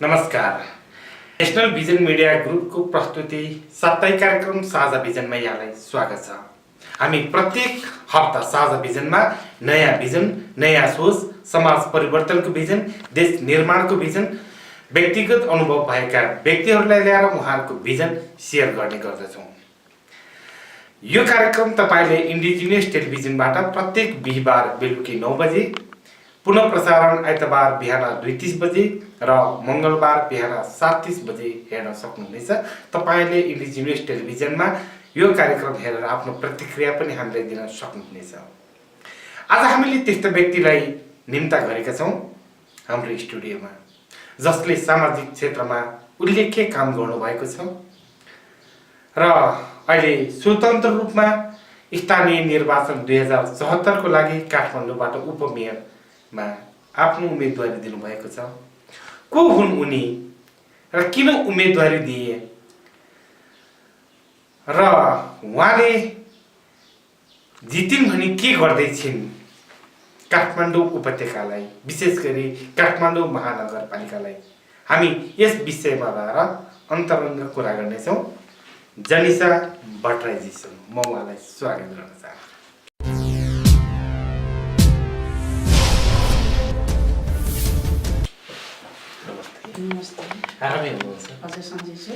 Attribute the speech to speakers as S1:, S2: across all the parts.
S1: नमस्कार। National vision media ग्रुपको प्रस्तुति साप्ताहिक कार्यक्रम साझा विजनमा यहाँलाई स्वागत छ। हामी प्रत्येक हप्ता साझा विजनमा नयाँ विजन, नयाँ सोच, समाज परिवर्तनको विजन, देश निर्माणको विजन, व्यक्तिगत अनुभव भएका व्यक्तिहरूलाई ल्याएर उहाँहरूको विजन सेयर गर्ने गर्दछौँ। यो कार्यक्रम तपाईँले इन्डिजिनियस टेलिभिजनबाट प्रत्येक बिहीबार बेलुकी 9 बजे, पुनः प्रसारण आइतबार बिहान 2:30 बजे र मङ्गलबार बिहान 7:30 बजे हेर्न सक्नुहुनेछ। तपाईँले इन्डिजिनियस टेलिभिजनमा यो कार्यक्रम हेरेर आफ्नो प्रतिक्रिया पनि हामीलाई दिन सक्नुहुनेछ। आज हामीले त्यस्तो व्यक्तिलाई निम्ता गरेका छौँ हाम्रो स्टुडियोमा, जसले सामाजिक क्षेत्रमा उल्लेख्य काम गर्नुभएको छ र अहिले स्वतन्त्र रूपमा स्थानीय निर्वाचन 2074 को लागि काठमाडौँबाट उपमेयरमा आफ्नो उम्मेदवारी दिनुभएको छ। को हुन् उनी र किन उम्मेदवारी दिए र उहाँले जितिन् भने के गर्दैछिन् काठमाडौँ उपत्यकालाई, विशेष गरी काठमाडौँ महानगरपालिकालाई, हामी यस विषयमा रहेर अन्तरङ्ग कुरा गर्नेछौँ। जनिसा भट्टराईजीसँग म उहाँलाई स्वागत गर्न चाहन्छु।
S2: नमस्ते।
S1: आरामै हुनुहुन्छ?
S2: हजुर सन्चै छु।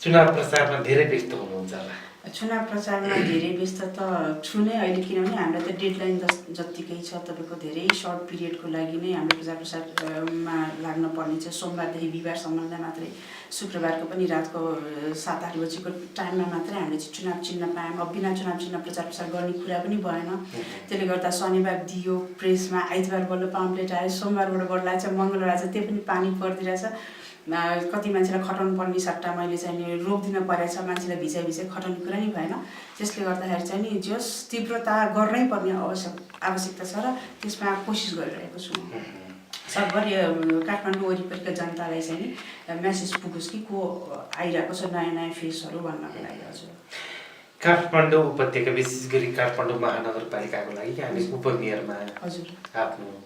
S1: चुनाव प्रचारमा धेरै व्यस्त हुनुहुन्छ होला?
S2: चुनाव प्रचारमा धेरै व्यस्त त छु नै अहिले, किनभने हाम्रो त डेडलाइन जत्तिकै छ। तपाईँको धेरै सर्ट पिरियडको लागि नै हाम्रो प्रचारमा लाग्न पर्ने छ। सोमबारदेखि बिहिबारसम्मलाई मात्रै, शुक्रबारको पनि रातको 7-8 बजीको टाइममा मात्रै हामीले चाहिँ चुनाव चिन्ह पायौँ। अब बिना चुनाव चिन्ह प्रचार गर्ने कुरा पनि भएन। त्यसले गर्दा शनिबार दियो प्रेसमा, आइतबार बल्ल पाम्पलेट आयो, सोमबारबाट बढ्ला छ, मङ्गलबार आज त्यो पनि पानी परिदिरहेछ। कति मान्छेलाई खटाउनु पर्ने सट्टा मैले चाहिँ नि रोकिदिन परेछ, मान्छेलाई भिजाइ खटाउने कुरा नै भएन। त्यसले गर्दाखेरि चाहिँ नि जस तीव्रता गर्नै पर्ने आवश्यकता छ र त्यसमा कोसिस गरिरहेको छु। सबभरि काठमाडौँ वरिपरिका जनतालाई चाहिँ नि मेसेज पुगोस् कि को आइरहेको छ नयाँ नयाँ फेसहरू भन्नको लागि। हजुर,
S1: काठमाडौँ उपत्यका विशेष गरी काठमाडौँ महानगरपालिकाको लागि हामी उपमेयरमा
S2: हजुर
S1: आफ्नो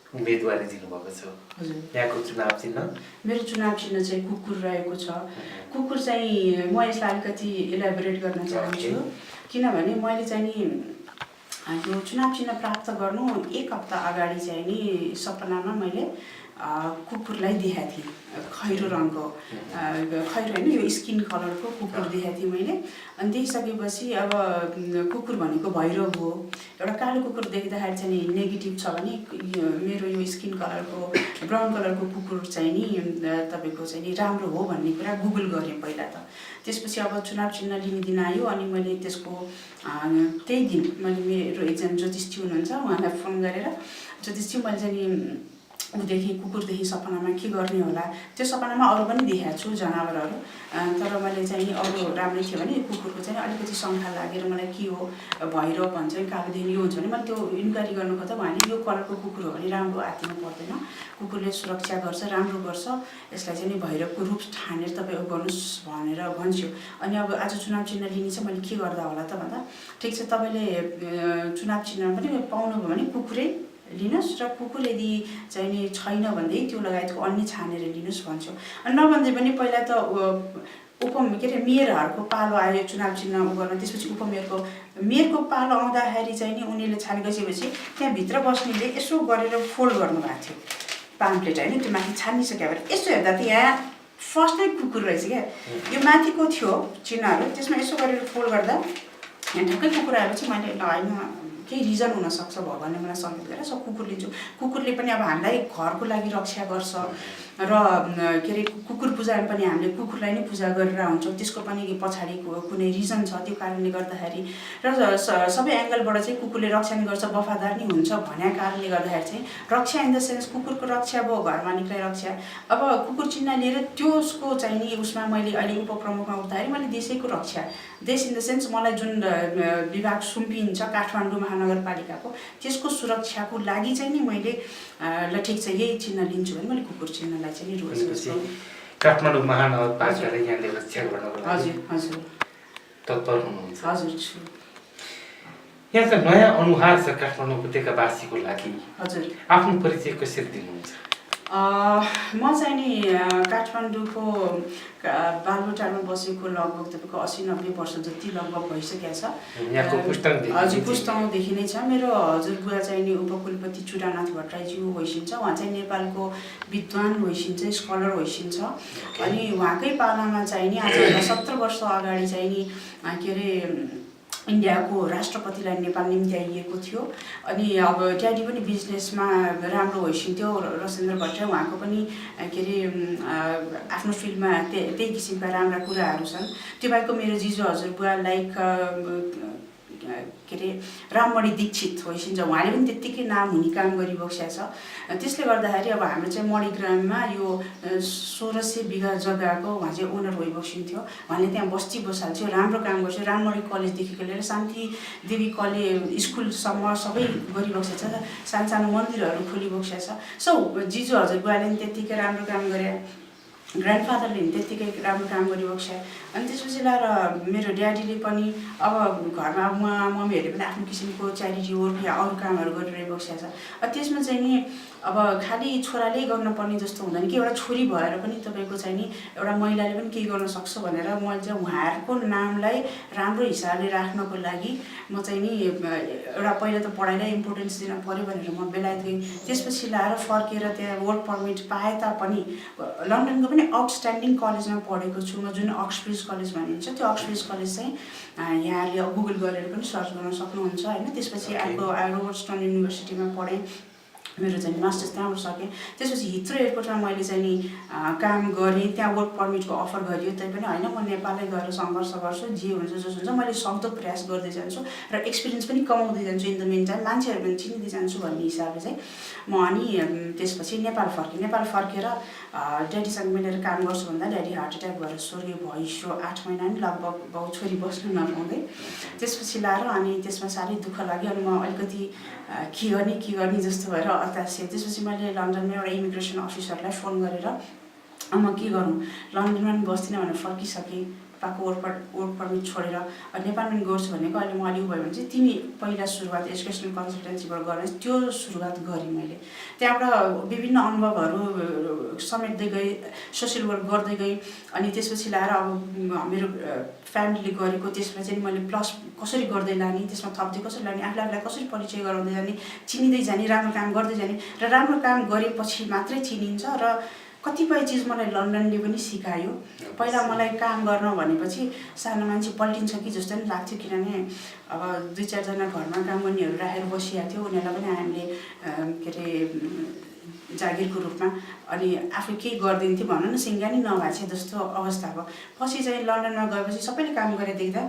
S1: उम्मेदवारी दिनुभएको छ।
S2: हजुर,
S1: यहाँको चुनाव चिन्ह?
S2: मेरो चुनाव चिन्ह चाहिँ कुकुर रहेको छ। कुकुर चाहिँ म यसलाई अलिकति इलाबोरेट गर्न चाहन्छु, किनभने मैले चाहिँ नि यो चुनाव चिन्ह प्राप्त गर्नु 1 हप्ता अगाडि चाहिँ नि सपनामा मैले कुकुरलाई देखाएको थिएँ। खैरो रङको, खैरो होइन, यो स्किन कलरको कुकुर देखाएको थिएँ मैले। अनि देखिसकेपछि अब कुकुर भनेको भैरव हो। एउटा कालो कुकुर देख्दाखेरि चाहिँ नि नेगेटिभ छ भने मेरो यो स्किन कलरको ब्राउन कलरको कुकुर चाहिँ नि तपाईँको चाहिँ नि राम्रो हो भन्ने कुरा गुगल गरेँ पहिला त। त्यसपछि अब चुनाव चिन्ह लिने दिन आयो अनि मैले त्यसको त्यही दिन मैले मेरो एकजना ज्योतिषी हुनुहुन्छ, उहाँलाई फोन गरेर, ज्योतिषी मैले चाहिँ नि ऊदेखि कुकुरदेखि सपनामा के गर्ने होला, त्यो सपनामा अरू पनि देखाएको छु जनावरहरू, तर मैले चाहिँ नि अरू राम्रै थियो भने कुकुरको चाहिँ अलिकति शङ्का लागेर मलाई के हो भैरव भन्छ नि कालोदेखि यो हुन्छ भने मैले त्यो इन्क्वायरी गर्नु खोज्दा उहाँले यो कलरको कुकुर हो भने राम्रो हात्तिनु पर्दैन, कुकुरले सुरक्षा गर्छ, राम्रो गर्छ, यसलाई चाहिँ नि भैरवको रूप ठानेर तपाईँ गर्नुहोस् भनेर भन्छु। अनि अब आज चुनाव चिन्ह लिने चाहिँ मैले के गर्दा होला त भन्दा, ठिक छ तपाईँले चुनाव चिन्ह पनि पाउनुभयो भने कुकुरै लिनुहोस् र कुकुर यदि चाहिँ नि छैन भनेदेखि त्यो लगायतको अन्य छानेर लिनुहोस् भन्छु। अनि नभन्दै पनि पहिला त मेयरहरूको पालो आयो चुनाव चिन्ह गर्न, त्यसपछि मेयरको पालो आउँदाखेरि चाहिँ नि उनीहरूले छानिसकेपछि त्यहाँभित्र बस्नेले यसो गरेर फोल्ड गर्नुभएको थियो पाम्पलेट होइन, त्यो माथि छानिसक्यो भने यसो हेर्दा त यहाँ फर्स्टै कुकुर रहेछ क्या, यो माथिको थियो चिन्हहरू, त्यसमा यसो गरेर फोल्ड गर्दा यहाँ ठ्याक्कै कुकुर आएपछि मैले होइन केही रिजन हुनसक्छ भयो भने मलाई सङ्केत गरेर सब कुकुर लिन्छु। कुकुरले पनि अब हामीलाई घरको लागि रक्षा गर्छ र के अरे कुकुर पूजामा पनि हामीले कुकुरलाई नै पूजा गरेर हुन्छौँ, त्यसको पनि पछाडि कुनै रिजन छ। त्यो कारणले गर्दाखेरि र सबै एङ्गलबाट चाहिँ कुकुरले रक्षा नि गर्छ, वफादार नि हुन्छ भन्ने कारणले गर्दाखेरि चाहिँ रक्षा इन द सेन्स कुकुरको रक्षा भयो, घर मालिकलाई रक्षा। अब कुकुर चिन्ह लिएर त्यसको चाहिँ नि उसमा मैले अहिले उपप्रमुखमा उठ्दाखेरि मैले देशैको रक्षा, देश इन द सेन्स मलाई जुन विभाग सुम्पिन्छ काठमाडौँ महानगरपालिकाको त्यसको सुरक्षाको लागि चाहिँ नि मैले ल ठिक छ यही चिन्ह लिन्छु भने मैले कुकुर चिन्हलाई चाहिँ नि रोजेको
S1: काठमाडौँ महानगरपालिकाले यहाँले रक्षा गर्नको लागि
S2: हजुर हजुर
S1: तत्पर हुनुहुन्छ।
S2: हजुर छु।
S1: यहाँ नयाँ अनुहार छ काठमाडौँ उपत्यकावासीको लागि,
S2: हजुर
S1: आफ्नो परिचय कसरी दिनुहुन्छ?
S2: म चाहिँ नि काठमाडौँको बालुटारमा बसेको लगभग तपाईँको 80-90 वर्ष जति लगभग भइसकेको छ। हजुर, पुस्तौँदेखि नै छ। मेरो हजुरबुवा चाहिँ नि उपकुलपति चुडानाथ भट्टराईज्यू होइसिन्छ। उहाँ चाहिँ नेपालको विद्वान होइसिन्छ, स्कलर होइसिन्छ। अनि उहाँकै पालामा चाहिँ नि आज 17 वर्ष अगाडि चाहिँ नि के अरे इन्डियाको राष्ट्रपतिलाई नेपाल निम्त्याइएको थियो। अनि अब ड्याडी पनि बिजनेसमा राम्रो होइसिन्थ्यो रसेन्द्र भट्टराई। उहाँको पनि के अरे आफ्नो फिल्डमा त्यही किसिमका राम्रा कुराहरू छन्। त्यो बाहेक मेरो जिजु हजुरबुवा लाइक के अरे राममणि दीक्षित होइसिन्छ। उहाँले पनि त्यत्तिकै नाम हुने काम गरिबसेको छ। त्यसले गर्दाखेरि अब हाम्रो चाहिँ मणिग्राममा यो 1600 बिघा जग्गाको उहाँ चाहिँ ओनर भइबसिन्थ्यो। उहाँले त्यहाँ बस्ती बसाल्थ्यो, राम्रो काम गर्थ्यो। राममणि कलेजदेखिको लिएर शान्ति देवी स्कुलसम्म सबै गरिबसेको छ। सानो सानो मन्दिरहरू खोलिबसेको छ। सो जिजु हजुरबुवाले पनि त्यत्तिकै राम्रो काम गरे, ग्रान्डफादरले पनि त्यत्तिकै राम्रो काम गरिबक्छ। अनि त्यसपछि लाएर मेरो ड्याडीले पनि अब घरमा मम्मीहरूले पनि आफ्नो किसिमको च्यारिटी वर्क या अरू कामहरू गरिरहेबसेको छ। त्यसमा चाहिँ नि अब खालि छोराले गर्न पर्ने जस्तो हुँदैन कि एउटा छोरी भएर पनि तपाईँको चाहिँ नि एउटा महिलाले पनि केही गर्न सक्छ भनेर मैले चाहिँ उहाँहरूको नामलाई राम्रो हिसाबले राख्नको लागि म चाहिँ नि एउटा पहिला त पढाइलाई इम्पोर्टेन्स दिन पऱ्यो भनेर म बेलायत गएँ। त्यसपछि लाएर फर्केर त्यहाँ वर्क पर्मिट पाए तापनि लन्डनको पनि आउटस्ट्यान्डिङ कलेजमा पढेको छु म, जुन अक्सब्रिज कलेज भनिन्छ। त्यो अक्सब्रिज कलेज चाहिँ यहाँले गुगल गरेर पनि सर्च गर्न सक्नुहुन्छ होइन। त्यसपछि अर्को रोबर्ट्सटन युनिभर्सिटीमा पढेँ, मेरो चाहिँ मास्टर्स त्यहाँबाट सकेँ। त्यसपछि हिथ्रो एयरपोर्टमा मैले चाहिँ नि काम गरेँ। त्यहाँ वर्क पर्मिटको अफर गरियो, तैपनि होइन म नेपालै गएर सङ्घर्ष गर्छु, जे हुन्छ जस हुन्छ मैले सक्दो प्रयास गर्दै जान्छु र एक्सपिरियन्स पनि कमाउँदै जान्छु। इन द मेन टाइम मान्छेहरू पनि चिन्दै जान्छु भन्ने हिसाबले चाहिँ म अनि त्यसपछि नेपाल फर्केर ड्याडीसँग मिलेर काम गर्छु भन्दा ड्याडी हार्ट एट्याक भएर स्वर्गीय भइसक्यो। 8 महिना नि लगभग बाउ छोरी बस्नु नपाउँदै। त्यसपछि लाएर अनि त्यसमा साह्रै दुःख लाग्यो। अनि म अलिकति के गर्ने जस्तो भएर हतासिएँ। त्यसपछि मैले लन्डनमा एउटा इमिग्रेसन अफिसरलाई फोन गरेर म के गरौँ, लन्डनमा पनि बस्दिनँ भनेर फर्किसकेँ। पाएको वर्क पर्मिट छोडेर नेपालमा पनि गर्छु भनेको। अहिले म अलिक भयो भने चाहिँ तिमी पहिला सुरुवात एजुकेसनल कन्सल्टेन्सीबाट गरेर त्यो सुरुवात गरेँ मैले। त्यहाँबाट विभिन्न अनुभवहरू समेट्दै गएँ, सोसियल वर्क गर्दै गएँ। अनि त्यसपछि लाएर अब मेरो फ्यामिलीले गरेको त्यसमा चाहिँ मैले प्लस कसरी गर्दै लाने, त्यसमा थप्दै कसरी लाने, आफूलाई कसरी परिचय गराउँदै जाने, चिनिँदै जाने, राम्रो काम गर्दै जाने। र राम्रो काम गरेपछि मात्रै चिनिन्छ। र कतिपय चिज मलाई लन्डनले पनि सिकायो। पहिला मलाई काम गर्न भनेपछि सानो मान्छे पल्टिन्छ कि जस्तो पनि लाग्थ्यो, किनभने अब 2-4 जना घरमा काम गर्नेहरू राखेर बसिरहेको थियो। उनीहरूलाई पनि हामीले के अरे जागिरको रूपमा अनि आफू केही गरिदिन्थ्यो भनौँ न, सिङ्गा नि नभएको जस्तो अवस्था भयो। पछि चाहिँ लन्डनमा गएपछि सबैले काम गरेर देख्दा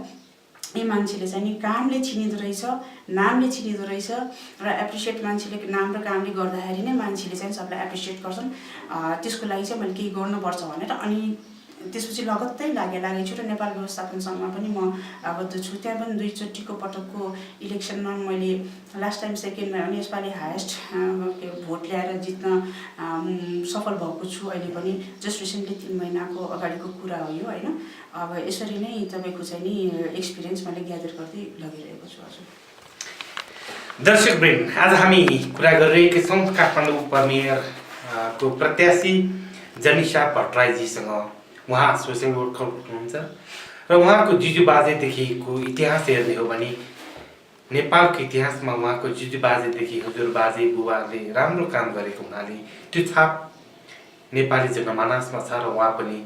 S2: यी मान्छेले चाहिँ नि कामले चिनिँदो रहेछ, नामले चिनिँदो रहेछ। र एप्रिसिएट मान्छेले नाम र कामले गर्दाखेरि नै मान्छेले चाहिँ सबलाई एप्रिसिएट गर्छन्। त्यसको लागि चाहिँ मैले केही गर्नुपर्छ भनेर अनि त्यसपछि लगत्तै लागेको छु। र नेपाल व्यवस्थापन सङ्घमा पनि म आबद्ध छु। त्यहाँ पनि 2 पटकको इलेक्सनमा मैले लास्ट टाइम सेकेन्डमा पनि यसपालि हाएस्ट भोट ल्याएर जित्न सफल भएको छु। अहिले पनि जस्ट रिसेन्टली 3 महिनाको अगाडिको कुरा हो यो होइन। अब यसरी नै तपाईँको चाहिँ नि एक्सपिरियन्स मैले ग्यादर गर्दै लगिरहेको छु। हजुर
S1: दर्शकवृन्द, आज हामी कुरा गरिरहेका छौँ काठमाडौँ उपमेयरको प्रत्याशी जनिसा भट्टराईजीसँग। उहाँ सोसियल वर्कर हुनुहुन्छ र उहाँको जिजु बाजेदेखिको इतिहास हेर्ने हो भने नेपालको इतिहासमा उहाँको जिजु बाजेदेखि हजुर बाजे बुबाले राम्रो काम गरेको हुनाले त्यो छाप नेपाली जनमानसमा छ। र उहाँ पनि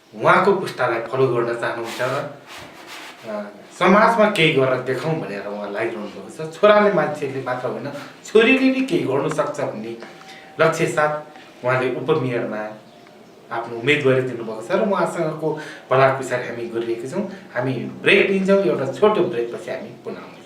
S1: उहाँको पुस्तालाई फलो गर्न चाहनुहुन्छ र समाजमा केही गरेर देखाउँ भनेर उहाँ लागिरहनु भएको छ। छोराले मान्छेले मात्र होइन, छोरीले पनि केही गर्नु सक्छ भन्ने लक्ष्य साथ उहाँले उपमेयरमा आफ्नो उम्मेदवारी दिनुभएको छ। र उहाँसँगको भलाकुसारी हामी गरिरहेका छौँ। हामी ब्रेक लिन्छौँ, एउटा छोटो ब्रेकपछि हामी पुनः आउँछौँ।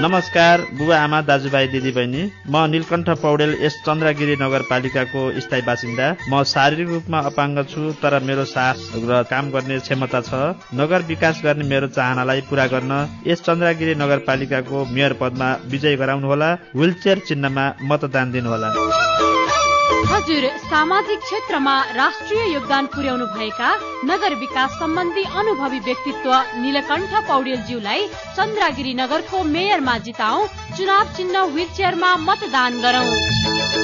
S3: नमस्कार बुबा आमा दाजुभाइ दिदीबहिनी, म नीलकण्ठ पौडेल यस चन्द्रगिरी नगरपालिकाको स्थायी बासिन्दा। म शारीरिक रूपमा अपाङ्ग छु, तर मेरो साहस र काम गर्ने क्षमता छ। नगर विकास गर्ने मेरो चाहनालाई पूरा गर्न यस चन्द्रगिरी नगरपालिकाको मेयर पदमा विजय गराउनुहोला। व्हीलचेयर चिन्हमा मतदान दिनुहोला।
S4: हजुर, सामाजिक क्षेत्रमा राष्ट्रिय योगदान पुर्याउनु भएका नगर विकास सम्बन्धी अनुभवी व्यक्तित्व नीलकण्ठ पौडेलज्यूलाई चन्द्रगिरी नगरको मेयरमा जिताऊ। चुनाव चिन्ह व्हीलचेयरमा मतदान गरौं।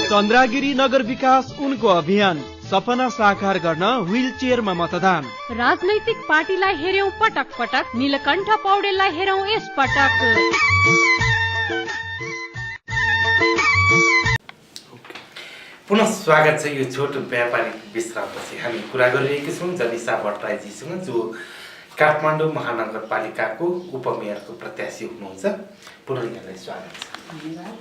S5: चन्द्रागिरी नगर विकास उनको अभियान, सपना साकार गर्न व्हील चेयरमा मतदान।
S4: राजनैतिक पार्टीलाई हेर्यौं पटक पटक, नीलकण्ठ पौडेललाई हेरौं यस पटक।
S1: पुनः स्वागत छ यो छोटो व्यापारिक विश्रामपछि। हामी कुरा गरिरहेका छौँ जनिसा भट्टराईजीसँग, जो काठमाडौँ महानगरपालिकाको उपमेयरको प्रत्याशी हुनुहुन्छ। पुनः यहाँलाई स्वागत छ।
S2: धन्यवाद।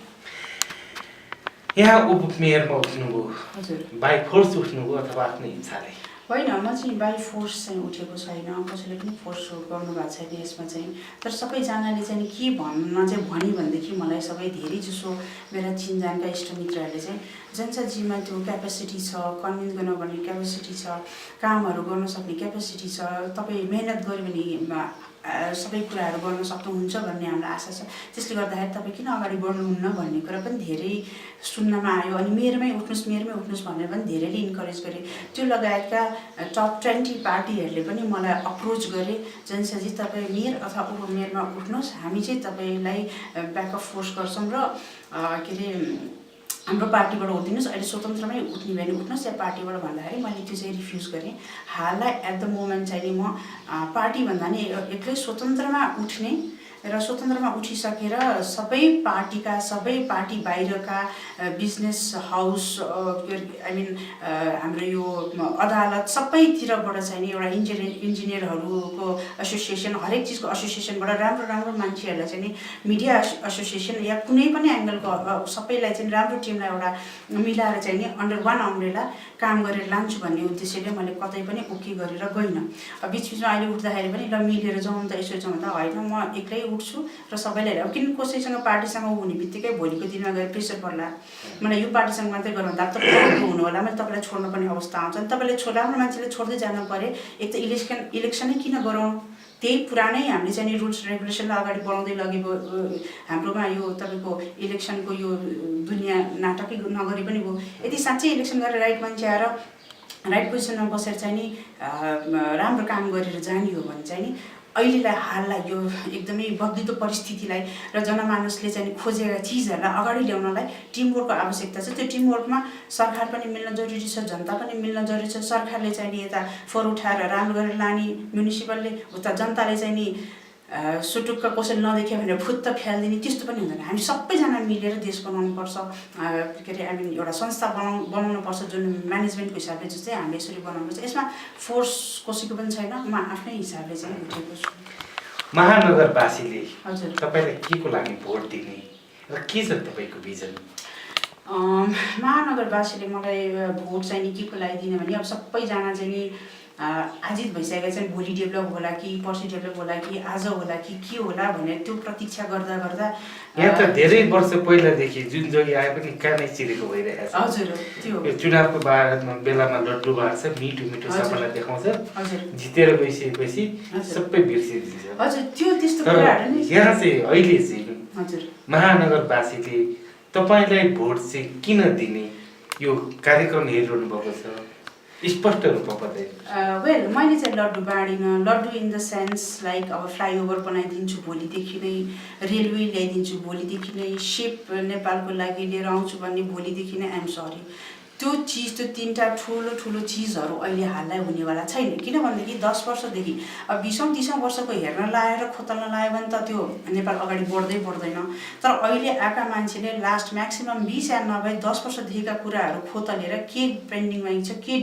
S1: यहाँ उपमेयरमा उठ्नुभयो,
S2: हजुर,
S1: बाई फोर्स उठ्नुभयो अथवा आफ्नै इच्छाले?
S2: होइन, म चाहिँ बाई फोर्स चाहिँ उठेको छैन, कसैले पनि फोर्स गर्नुभएको छैन यसमा चाहिँ। तर सबैजनाले चाहिँ के भन्न चाहिँ भन्यो भनेदेखि मलाई सबै धेरै जसो मेरा चिनजानका इष्टमित्रहरूले चाहिँ जनसाजीमा त्यो क्यापेसिटी छ, कन्भिन्स गर्नुपर्ने क्यापेसिटी छ, कामहरू गर्न सक्ने क्यापेसिटी छ, तपाईँ मेहनत गऱ्यो भने सबै कुराहरू गर्न सक्नुहुन्छ भन्ने हामीलाई आशा छ। त्यसले गर्दाखेरि तपाईँ किन अगाडि बढ्नुहुन्न भन्ने कुरा पनि धेरै सुन्नमा आयो। अनि मेरोमै उठ्नुहोस् भनेर पनि धेरैले इन्करेज गरे। त्यो लगायतका टप 20 पार्टीहरूले पनि मलाई अप्रोच गरे, जनसाजी तपाईँ मेयर अथवा उपमेयरमा उठ्नुहोस्, हामी चाहिँ तपाईँलाई ब्याकअप फोर्स गर्छौँ र के अरे हाम्रो पार्टीबाट उठिदिनुहोस्, अहिले स्वतन्त्रमै उठ्ने भने उठ्नुहोस् या पार्टीबाट भन्दाखेरि मैले त्यो चाहिँ रिफ्युज गरेँ। हाललाई एट द मोमेन्ट चाहिँ म पार्टी भन्दा नि एक्लै स्वतन्त्रमा उठ्ने र स्वतन्त्रमा उठिसकेर सबै पार्टी बाहिरका बिजनेस हाउस, आई मिन हाम्रो यो अदालत सबैतिरबाट चाहिँ नि एउटा इन्जिनियरहरूको एसोसिएसन, हरेक चिजको एसोसिएसनबाट राम्रो मान्छेहरूलाई चाहिँ नि मिडिया एसोसिएसन या कुनै पनि एङ्गलको सबैलाई चाहिँ राम्रो टिमलाई एउटा मिलाएर चाहिँ नि अन्डर वान अम्ब्रेला काम गरेर लान्छु भन्ने उद्देश्यले मैले कतै पनि ओके गरेर गइनँ। बिचबिचमा अहिले उठ्दाखेरि पनि ल मिलेर जाउँ त, यसो जाउँ त, होइन म एक्लै उठ्छु र सबैलाई। अब किन कसैसँग पार्टीसँग हुने बित्तिकै भोलिको दिनमा गएर प्रेसर पर्ला, मलाई यो पार्टीसँग मात्रै गर्नु भन्दा तपाईँ हुनु होला, मैले तपाईँलाई छोड्नुपर्ने अवस्था आउँछ। अनि तपाईँले राम्रो मान्छेले छोड्दै जानु पऱ्यो। एक त इलेक्सनै किन गरौँ, त्यही पुरानै हामीले चाहिँ रुल्स रेगुलेसनलाई अगाडि बढाउँदै लगेको हाम्रोमा यो तपाईँको इलेक्सनको यो दुनियाँ नाटकै नगरी पनि भयो। यदि साँच्चै इलेक्सन गरेर राइट मान्छे आएर राइट पोजिसनमा बसेर चाहिँ नि राम्रो काम गरेर जाने हो भने चाहिँ नि अहिलेलाई हाललाई यो एकदमै बग्दिदो परिस्थितिलाई र जनमानसले चाहिँ खोजेका चिजहरूलाई अगाडि ल्याउनलाई टिमवर्कको आवश्यकता छ। त्यो टिमवर्कमा सरकार पनि मिल्न जरुरी छ, जनता पनि मिल्न जरुरी छ। सरकारले चाहिँ नि यता फोहोर उठाएर राम्रो गरेर लाने, म्युनिसिपलले उता जनताले चाहिँ नि सुटुक्क कसैले नदेख्यो भने फुत्त फ्यालिदिने, त्यस्तो पनि हुँदैन। हामी सबैजना मिलेर देश बनाउनुपर्छ, के अरे आई मिन एउटा संस्था बनाउनुपर्छ जुन म्यानेजमेन्टको हिसाबले जस्तै हामीले यसरी बनाउनुपर्छ। यसमा फोर्स कसैको पनि छैन, म आफ्नै हिसाबले चाहिँ उठेको छु।
S1: महानगरवासीले
S2: हजुर
S1: तपाईँलाई के को लागि भोट दिने र के छ तपाईँको भिजन?
S2: महानगरवासीले मलाई भोट चाहिँ नि के को लागि दिने भने अब सबैजना चाहिँ नि आजित भइसकेका छन्, भोलि डेभलप होला कि पर्सि डेभलप होला कि आज होला कि के होला भनेर त्यो प्रतीक्षा गर्दा गर्दा
S1: यहाँ त धेरै वर्ष पहिलादेखि जुन जोगी आए पनि कानै चिरेको भइरहेको छ।
S2: हजुर त्यो
S1: चुनावको बेलामा लड्डु बाँड्छ, मिठो सपना देखाउँछ,
S2: हजुर
S1: जितेर गइसकेपछि सबै बिर्सिदिन्छ।
S2: हजुर त्यो त्यस्तो कुराहरू नै
S1: यहाँ चाहिँ अहिले चाहिँ
S2: हजुर
S1: महानगरवासीले तपाईँलाई भोट चाहिँ किन दिने यो कार्यक्रम हेरिरहनु भएको छ, स्पष्ट रूपमा बताइदिनु।
S2: वेल मैले चाहिँ लड्डु बाँडिनँ। लड्डु इन द सेन्स लाइक अब फ्लाइओभर बनाइदिन्छु भोलिदेखि नै, रेलवे ल्याइदिन्छु भोलिदेखि नै, सिप नेपालको लागि लिएर आउँछु भन्ने भोलिदेखि नै, आइएम सरी, त्यो चिज त्यो तीनटा ठुलो चिजहरू अहिले हाललाई हुनेवाला छैन। किनभनेदेखि 10 वर्षदेखि अब 20औं वर्षको हेर्न लाएर खोतल्न लायो भने त त्यो नेपाल अगाडि बढ्दैन। तर अहिले आएका मान्छेले लास्ट म्याक्सिमम 20 या नभए 10 वर्षदेखिका कुराहरू खोतलेर के पेन्डिङ बाँकी छ, के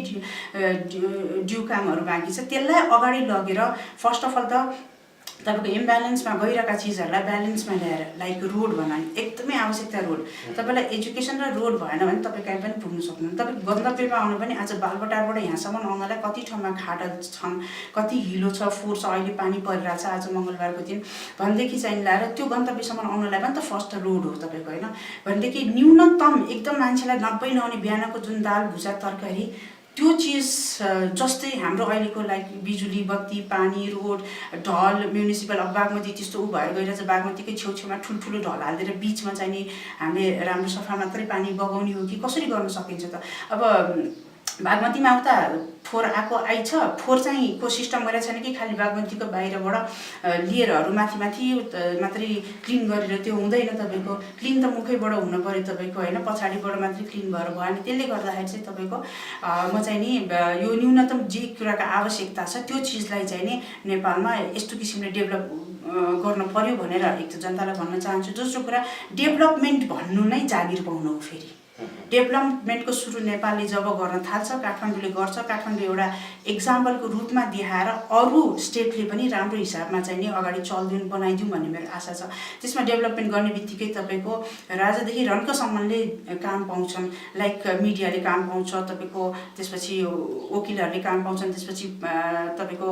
S2: ड्यू कामहरू बाँकी छ, त्यसलाई अगाडि लगेर फर्स्ट अफ अल त तपाईँको इम्ब्यालेन्समा गइरहेका चिजहरूलाई ब्यालेन्समा ल्याएर, लाइक रोड बनाउने एकदमै आवश्यकता। रोड तपाईँलाई एजुकेसन र रोड भएन भने तपाईँ कहीँ पनि पुग्नु सक्नुहुन्न। तपाईँ गन्तव्यमा आउनु पनि आज बालबटारबाट यहाँसम्म आउनलाई कति ठाउँमा खाडल छन्, कति हिलो छ, फोहोर छ, अहिले पानी परिरहेको छ आज मङ्गलबारको दिन भनेदेखि चाहिँ ल्याएर त्यो गन्तव्यसम्म आउनलाई पनि त फर्स्ट रोड हो तपाईँको, होइन भनेदेखि न्यूनतम एकदम मान्छेलाई नब्बै नहुने बिहानको जुन दाल भुजा तरकारी त्यो चिज जस्तै हाम्रो अहिलेको लाइक बिजुली बत्ती पानी रोड ढल म्युनिसिपल अब बागमती त्यस्तो ऊ भएर गएर चाहिँ बागमतीकै छेउछेउमा ठुल्ठुलो ढल हालिदिएर बिचमा चाहिँ नि हामीले राम्रो सफा मात्रै पानी बगाउने हो कि कसरी गर्न सकिन्छ त। अब बागमतीमा उता फोहोर आइछ, फोहोर चाहिँ को सिस्टम गरेको छैन कि खालि बागमतीको बाहिरबाट लिएरहरू माथि मात्रै क्लिन गरेर त्यो हुँदैन। तपाईँको क्लिन त मुखैबाट हुनु पऱ्यो तपाईँको होइन, पछाडिबाट मात्रै क्लिन भएर भएन। त्यसले गर्दाखेरि चाहिँ तपाईँको म चाहिँ नि यो न्यूनतम जे कुराको आवश्यकता छ त्यो चिजलाई चाहिँ नि नेपालमा यस्तो किसिमले डेभलप गर्न पर्यो भनेर एक त जनतालाई भन्न चाहन्छु। दोस्रो कुरा, डेभलपमेन्ट भन्नु नै जागिर पाउनु हो। फेरि डेभलपमेन्टको सुरु नेपालले जब गर्न थाल्छ, काठमाडौँले गर्छ, काठमाडौँ एउटा एक्जाम्पलको रूपमा देखाएर अरू स्टेटले पनि राम्रो हिसाबमा चाहिँ नि अगाडि चल्दिउँ बनाइदिउँ भन्ने मेरो आशा छ। त्यसमा डेभलपमेन्ट गर्ने बित्तिकै तपाईँको राजादेखि रन्कसम्मले काम पाउँछन्, लाइक मिडियाले काम पाउँछ तपाईँको, त्यसपछि वकिलहरूले काम पाउँछन्, त्यसपछि तपाईँको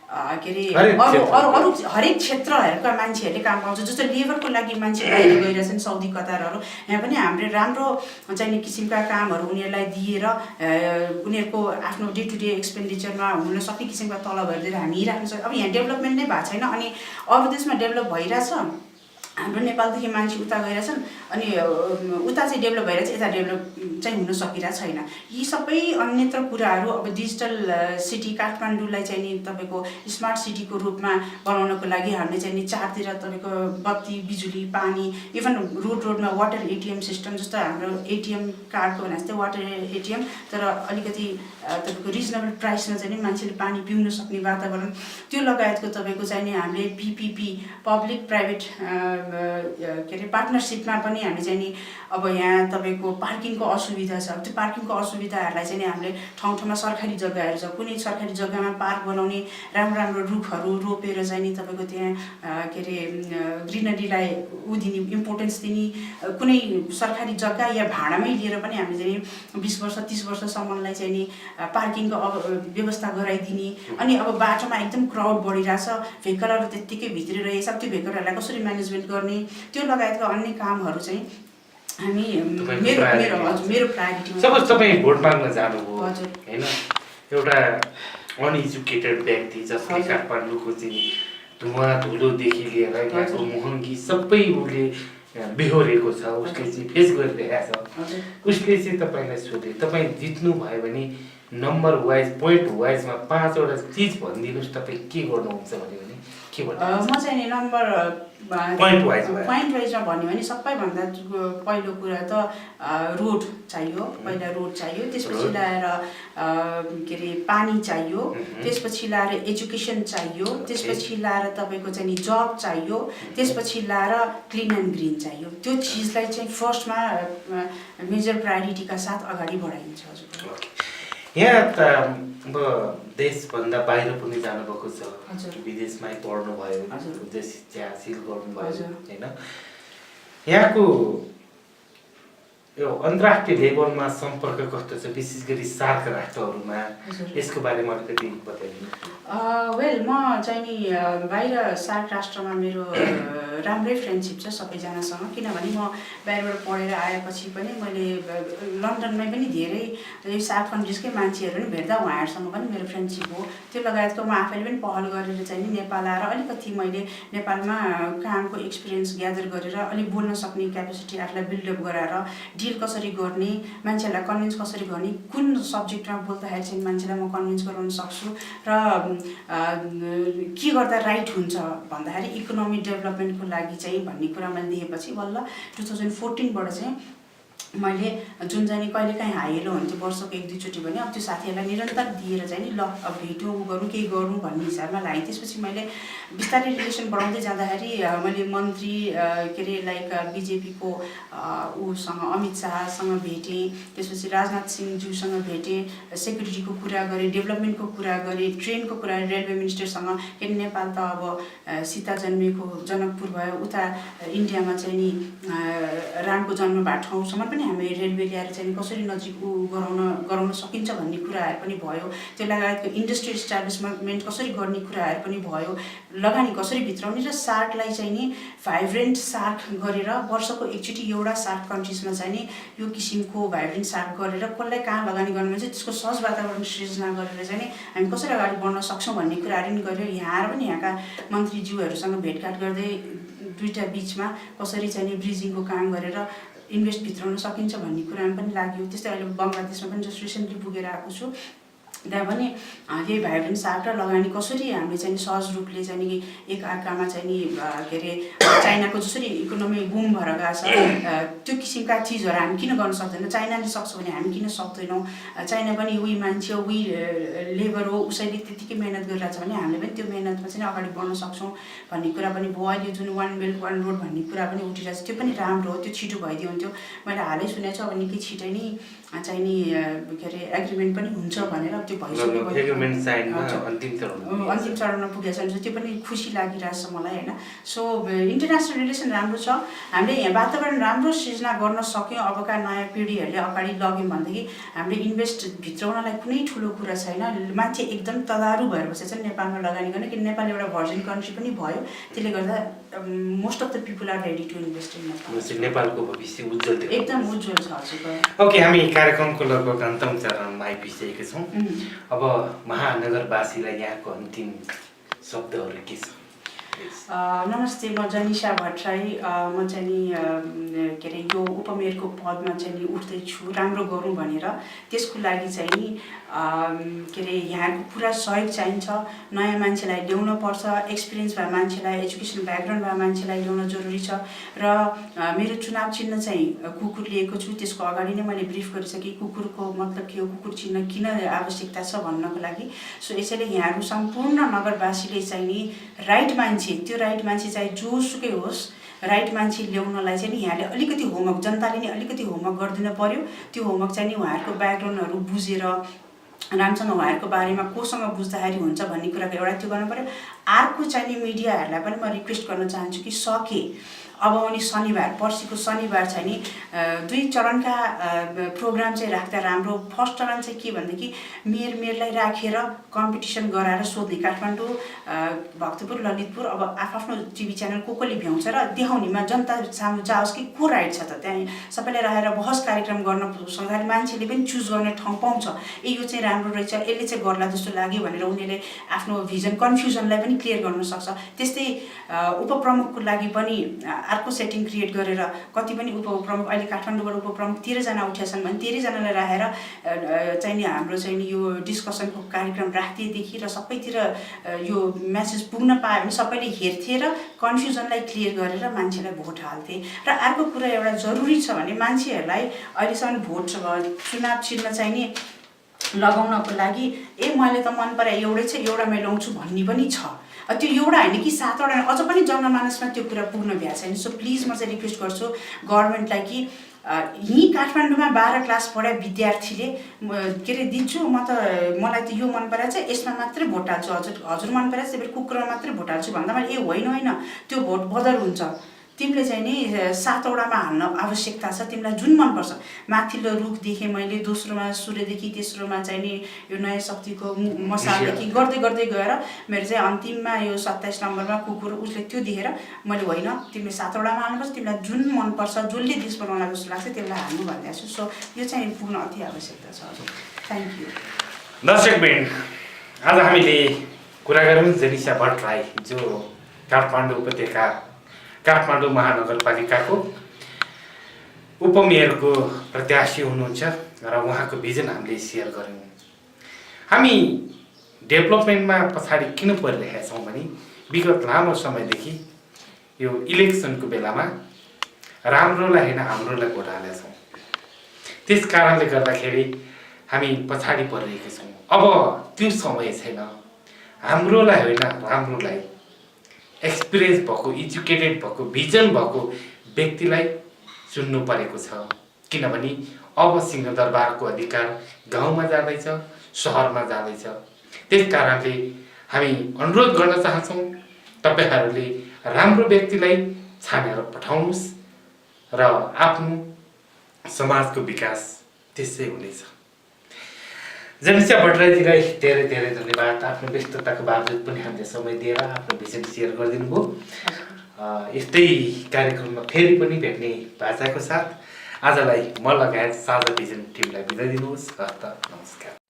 S2: के अरे अरू हरेक क्षेत्रहरूका मान्छेहरूले काम पाउँछ। जस्तो लेबरको लागि मान्छे बाहिर गइरहेछन् साउदी कतारहरू, यहाँ पनि हाम्रो राम्रो चाहिने किसिमका कामहरू उनीहरूलाई दिएर उनीहरूको आफ्नो डे टु डे एक्सपेन्डिचरमा हुन सक्ने किसिमका तलबहरू दिएर हामी राख्न सक्छौँ। अब यहाँ डेभलपमेन्ट नै भएको छैन अनि अरू देशमा डेभलप भइरहेछ, हाम्रो नेपालदेखि मान्छे उता गइरहेछन् अनि उता चाहिँ डेभलप भइरहेछ, यता डेभलप चाहिँ हुन सकिरहेको छैन। यी सबै अन्यत्र कुराहरू अब डिजिटल सिटी काठमाडौँलाई चाहिँ नि तपाईँको स्मार्ट सिटीको रूपमा बनाउनको लागि हामीले चाहिँ नि चारतिर तपाईँको बत्ती, बिजुली, पानी, इभन रोडमा वाटर एटिएम सिस्टम, जस्तो हाम्रो एटिएम कार्डको भने जस्तै वाटर एटिएम, तर अलिकति तपाईँको रिजनेबल प्राइसमा चाहिँ नि मान्छेले पानी पिउन सक्ने वातावरण, त्यो लगायतको तपाईँको चाहिँ नि हामीले पिपिपी पब्लिक प्राइभेट के अरे पार्टनरसिपमा पनि हामी चाहिँ नि अब यहाँ तपाईँको पार्किङको असुविधा छ। त्यो पार्किङको असुविधाहरूलाई चाहिँ नि हामीले ठाउँ सरकारी जग्गाहरू छ, कुनै सरकारी जग्गामा पार्क बनाउने, राम्रो रुखहरू रोपेर चाहिँ नि तपाईँको त्यहाँ के अरे ग्रिनरीलाई दिने, इम्पोर्टेन्स दिने, कुनै सरकारी जग्गा या भाडामै लिएर पनि हामीले चाहिँ नि 20 वर्ष 30 वर्षसम्मलाई चाहिँ नि पार्किङको व्यवस्था गराइदिने। अनि अब बाटोमा एकदम क्राउड बढिरहेछ, भेहिकलहरू त्यत्तिकै भित्री रहेछ, त्यो भेहिकलहरूलाई कसरी म्यानेजमेन्ट गर्ने, त्यो लगायतका अन्य कामहरू चाहिँ हामी मेरो प्रायोरिटी।
S1: सपोज तपाईँ भोट माग्न जानुभयो होइन, एउटा अनएजुकेटेड व्यक्ति जसले काठमाडौँको चाहिँ धुवा धुलोदेखि लिएर यहाँको महँगी सबै उसले बेहोरेको छ, उसले चाहिँ फेस गरिरहेको छ, उसले चाहिँ तपाईँलाई सोधे तपाईँ जित्नु भयो भने नम्बर वाइज पोइन्ट वाइजमा 5 वटा चिज भनिदिनुहोस् तपाईँ के गर्नुहुन्छ भन्यो भने के भन्नुहुन्छ?
S2: म चाहिँ नि नम्बर पोइन्ट वाइजमा भन्यो भने सबैभन्दा पहिलो कुरा त रोड चाहियो, पहिला रोड चाहियो, त्यसपछि लाएर के अरे पानी चाहियो, त्यसपछि लाएर एजुकेसन चाहियो, त्यसपछि लाएर तपाईँको चाहिँ नि जब चाहियो, त्यसपछि लाएर क्लिन एन्ड ग्रिन चाहियो। त्यो चिजलाई चाहिँ फर्स्टमा मेजर प्रायोरिटीका साथ अगाडि बढाइन्छ। हजुर
S1: यहाँ त अब देशभन्दा बाहिर पनि जानुभएको छ, विदेशमै पढ्नुभयो, विदेश शिक्षा हासिल गर्नुभयो होइन, यहाँको यो अन्तर्राष्ट्रिय लेभलमा सम्पर्क कस्तो छ, विशेष गरी सार्क राष्ट्रहरूमा, यसको बारेमा अलिकति बताइदिनु।
S2: वेल म चाहिँ नि बाहिर सार्क राष्ट्रमा मेरो राम्रै फ्रेन्डसिप छ सबैजनासँग, किनभने म बाहिरबाट पढेर आएपछि पनि मैले लन्डनमै पनि धेरै सार्क कन्ट्रिजकै मान्छेहरू पनि भेट्दा उहाँहरूसँग पनि मेरो फ्रेन्डसिप हो। त्यो लगायतको म आफैले पनि पहल गरेर चाहिँ नि नेपाल आएर अलिकति मैले नेपालमा कामको एक्सपिरियन्स ग्यादर गरेर अलिक बोल्न सक्ने क्यापेसिटी आफूलाई बिल्डअप गराएर डिल कसरी गर्ने, मान्छेहरूलाई कन्भिन्स कसरी गर्ने, कुन सब्जेक्टमा बोल्दाखेरि चाहिँ मान्छेलाई म कन्भिन्स गराउन सक्छु र के गर्दा राइट हुन्छ भन्दाखेरि इकोनोमिक डेभलपमेन्टको लागि चाहिँ भन्ने कुरा मैले देखेपछि बल्ल 2014बाट चाहिँ मैले जुन चाहिँ कहिलेकाहीँ हाइलो हुन्थ्यो वर्षको 1-2 चोटि भने अब त्यो साथीहरूलाई निरन्तर दिएर चाहिँ नि ल अब भेटौँ गरौँ केही गरौँ भन्ने हिसाबमा लागेँ। त्यसपछि मैले बिस्तारै रिलेसन बढाउँदै जाँदाखेरि मैले मन्त्री के अरे लाइक बिजेपीको उसँग अमित शाहसँग भेटेँ, त्यसपछि राजनाथ सिंहज्यूसँग भेटेँ, सेक्युरिटीको कुरा गरेँ, डेभलपमेन्टको कुरा गरेँ, ट्रेनको कुरा, रेलवे मिनिस्टरसँग, किन नेपाल त अब सीता जन्मेको जनकपुर भयो, उता इन्डियामा चाहिँ नि रामको जन्म भएको ठाउँसम्म पनि हामी रेलवे ल्याएर चाहिँ कसरी नजिक गराउन सकिन्छ भन्ने कुराहरू पनि भयो। त्यो लगायतको इन्डस्ट्री इस्टाब्लिसमेन्ट कसरी गर्ने कुराहरू पनि भयो, लगानी कसरी भित्राउने र सार्कलाई चाहिँ नि भाइब्रेन्ट सार्क गरेर वर्षको एकचोटि एउटा सार्क कन्ट्रिजमा चाहिँ नि यो किसिमको भाइब्रेन्ट सार्क गरेर कसलाई कहाँ लगानी गर्नु चाहिँ त्यसको सहज वातावरण सृजना गरेर चाहिँ नि हामी कसरी अगाडि बढ्न सक्छौँ भन्ने कुराहरू पनि गऱ्यो। यहाँ आएर पनि यहाँका मन्त्रीज्यूहरूसँग भेटघाट गर्दै दुईटा बिचमा कसरी चाहिँ नि ब्रिजिङको काम गरेर इन्भेस्ट भित्राउन सकिन्छ भन्ने कुरामा पनि लाग्यो। त्यस्तै अहिले बङ्गलादेशमा पनि जस्ट रिसेन्टली पुगेर आएको छु, त्यहाँ पनि यही भाइब्रेन्ट सार्ट र लगानी कसरी हामीले चाहिँ सहज रूपले चाहिँ नि एक अर्कामा चाहिँ नि के अरे चाइनाको जसरी इकोनोमी बुम भएर गएको छ त्यो किसिमका चिजहरू हामी किन गर्न सक्दैनौँ? चाइनाले सक्छ भने हामी किन सक्दैनौँ? चाइना पनि उही मान्छे हो, उही लेबर हो, उसैले त्यतिकै मेहनत गरिरहेको छ भने हामीले पनि त्यो मेहनतमा चाहिँ अगाडि बढ्न सक्छौँ भन्ने कुरा पनि भयो। अहिले जुन 1 बेल्ट 1 रोड भन्ने कुरा पनि उठिरहेको छ, त्यो पनि राम्रो हो, त्यो छिटो भइदियो हुन्थ्यो। मैले हालै सुनेको छु अब निकै छिटै नै चाहिँ नि के अरे एग्रिमेन्ट पनि हुन्छ भनेर, त्यो अन्तिम चरणमा पुगेको छ, त्यो पनि खुसी लागिरहेछ मलाई होइन। सो इन्टरनेसनल रिलेसन राम्रो छ, हामीले यहाँ वातावरण राम्रो सृजना गर्न सक्यौँ। अबका नयाँ पिँढीहरूले अगाडि लग्यौँ भनेदेखि हामीले इन्भेस्ट भित्राउनलाई कुनै ठुलो कुरा छैन। मान्छे एकदम तदारु भएर बसेको छ नेपालमा लगानी गर्ने, किन नेपाल एउटा भर्जिन कन्ट्री पनि भयो, त्यसले गर्दा most of the people are ready to invest in Nepal.
S1: नेपालको भविष्य उज्जवल
S2: एकदम उज्जवल छ हजुर।
S1: ओके, हामी कार्यक्रमको लगभग अन्तिम चरणमा आइपुगिसकेका छौँ। अब महानगरवासीलाई यहाँको अन्तिम शब्दहरू के छ?
S2: नमस्ते, म जनिसा भट्टराई। म चाहिँ नि के अरे यो उपमेयरको पदमा चाहिँ नि उठ्दैछु राम्रो गरौँ भनेर। त्यसको लागि चाहिँ नि के अरे यहाँको पुरा सहयोग चाहिन्छ। नयाँ मान्छेलाई ल्याउन पर्छ, एक्सपिरियन्स भए मान्छेलाई, एजुकेसन ब्याकग्राउन्ड भए मान्छेलाई ल्याउन जरुरी छ। र मेरो चुनाव चिन्ह चाहिँ कुकुर लिएको छु, त्यसको अगाडि नै मैले ब्रिफ गरिसकेँ कुकुरको मतलब के हो, कुकुर चिन्ह किन आवश्यकता छ भन्नको लागि। सो यसैले यहाँहरू सम्पूर्ण नगरवासीले चाहिँ नि राइट मान्छे, त्यो राइट मान्छे चाहिँ जोसुकै होस्, राइट मान्छे ल्याउनलाई चाहिँ नि यहाँले अलिकति होमवर्क, जनताले नि अलिकति होमवर्क गरिदिनु पर्यो। त्यो होमवर्क चाहिँ नि उहाँहरूको ब्याकग्राउन्डहरू बुझेर राम्रोसँग उहाँहरूको बारेमा कोसँग बुझ्दाखेरि हुन्छ भन्ने कुराको एउटा त्यो गर्नु पर्यो। अर्को चाहिँ नि मिडियाहरूलाई पनि म रिक्वेस्ट गर्न चाहन्छु कि सके अब आउने शनिबार, पर्सिको शनिबार चाहिँ नि 2 चरणका प्रोग्राम चाहिँ राख्दा राम्रो। फर्स्ट चरण चाहिँ के भनेदेखि मेयरलाई राखेर कम्पिटिसन गराएर सोध्ने, काठमाडौँ, भक्तपुर, ललितपुर, अब आफ्नो टिभी च्यानल कसले भ्याउँछ र देखाउनेमा जनता सामु जाओस् कि को राइट छ त। त्यहाँ सबैले रहेर बहस कार्यक्रम गर्न सक्दाखेरि मान्छेले पनि चुज गर्ने ठाउँ पाउँछ। यो चाहिँ राम्रो रहेछ, यसले चाहिँ गर्ला जस्तो लाग्यो भनेर उनीहरूले आफ्नो भिजन कन्फ्युजनलाई पनि क्लियर गर्न सक्छ। त्यस्तै उपप्रमुखको लागि पनि अर्को सेटिङ क्रिएट गरेर कति पनि उपप्रमुख अहिले काठमाडौँबाट उपप्रमुख 13 जना उठेका छन् भने 13 जनालाई राखेर चाहिँ नि हाम्रो चाहिँ नि यो डिस्कसनको कार्यक्रम राख्दिएदेखि र सबैतिर यो मेसेज पुग्न पायो भने सबैले हेर्थे र कन्फ्युजनलाई क्लियर गरेर मान्छेलाई भोट हाल्थे। र अर्को कुरा एउटा जरुरी छ भने मान्छेहरूलाई अहिलेसम्म भोट चुनाव चिन्ह चाहिँ नि लगाउनको लागि मैले त मन परे एउटै छ, एउटा मैले लाउँछु भन्ने पनि छ। त्यो एउटा होइन कि 7वटा, अझ पनि जनमानसमा त्यो कुरा पुग्न भ्या छैन। सो प्लिज म चाहिँ रिक्वेस्ट गर्छु गभर्मेन्टलाई कि यहीँ काठमाडौँमा 12 क्लास पढाए विद्यार्थीले के अरे दिन्छु म त, मलाई त यो मन परेको छ, यसमा मात्रै भोट हाल्छु, हजुर मन परेको छ त्यही भएर कुकुरमा मात्रै भोट हाल्छु भन्दा मैले होइन त्यो भोट बदल हुन्छ। तिमीले चाहिँ नि 7वटामा हाल्न आवश्यकता छ, तिमीलाई जुन मनपर्छ। माथिल्लो रुख देखेँ मैले, दोस्रोमा सूर्यदेखि, तेस्रोमा चाहिँ नि यो नयाँ शक्तिको मसालदेखि गर्दै गर्दै गएर मेरो चाहिँ अन्तिममा यो 27 नम्बरमा कुकुर, उसले त्यो देखेर मैले होइन तिमीले 7वटामा हाल्नुपर्छ, तिमीलाई जुन मनपर्छ, जसले देश बनाउला जस्तो लाग्छ त्यसलाई हाल्नु भनिदिएको छु। सो यो चाहिँ पुग्न अति आवश्यकता छ हजुर। Thank you.
S1: दर्शकबिन, आज हामीले कुरा गऱ्यौँ जनिसा भट्टराई जो काठमाडौँ उपत्यका काठमाडौँ महानगरपालिकाको उपमेयरको प्रत्याशी हुनुहुन्छ र उहाँको भिजन हामीले सेयर गऱ्यौँ। हामी डेभलपमेन्टमा पछाडि किन परिरहेका छौँ भने विगत लामो समयदेखि यो इलेक्सनको बेलामा राम्रोलाई होइन हाम्रोलाई भोट हालेका छौँ। त्यस कारणले गर्दाखेरि हामी पछाडि परिरहेका छौँ। अब त्यो समय छैन, हाम्रोलाई होइन राम्रोलाई, एक्सपिरियन्स भएको, एजुकेटेड भएको, भिजन भएको व्यक्तिलाई चुन्नु परेको छ। किनभने अब सिंहदरबारको अधिकार गाउँमा जाँदैछ, सहरमा जाँदैछ। त्यस कारणले हामी अनुरोध गर्न चाहन्छौँ तपाईहरूले राम्रो व्यक्तिलाई छानेर पठाउनुहोस् र आफ्नो समाजको विकास त्यसै हुनेछ। जनिसा भट्टराईजीलाई धेरै धेरै धन्यवाद। आफ्नो व्यस्तताको बावजुद पनि हामीले समय दिएर आफ्नो भिजन सेयर गरिदिनु भयो। यस्तै कार्यक्रममा फेरि पनि भेट्ने बाचाको साथ आजलाई म लगायत साझा भिजन टिमलाई बिदा दिनुहोस्। हस्त नमस्कार।